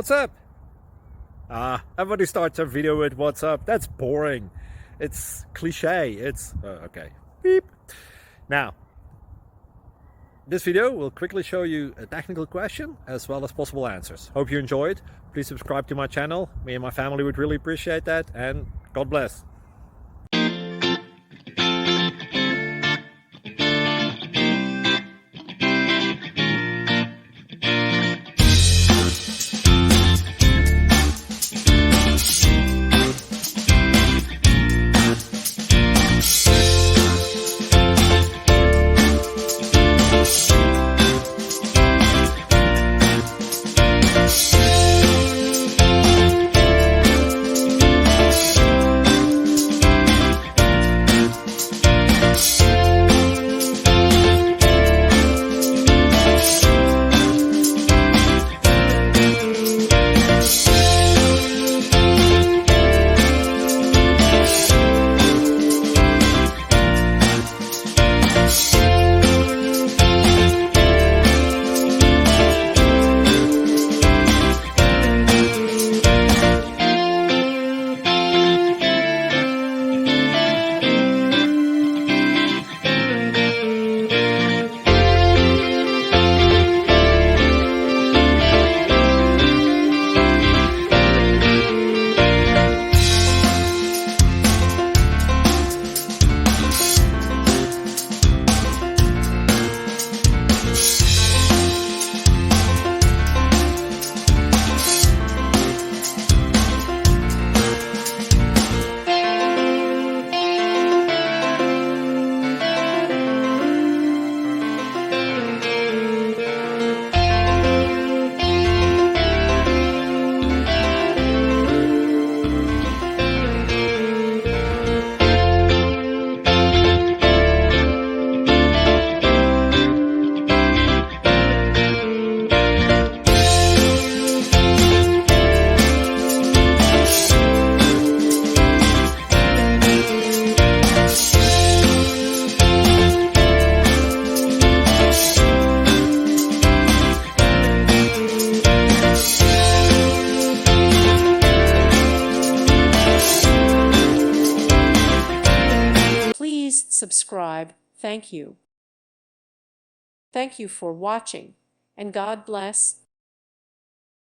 what's up? Everybody starts a video with what's up. That's boring. It's cliche. It's okay. Beep. Now, this video will quickly show you a technical question as well as possible answers. Hope you enjoyed. Please subscribe to my channel. Me and my family would really appreciate that, and God bless. Please subscribe. Thank you. Thank you for watching, and God bless.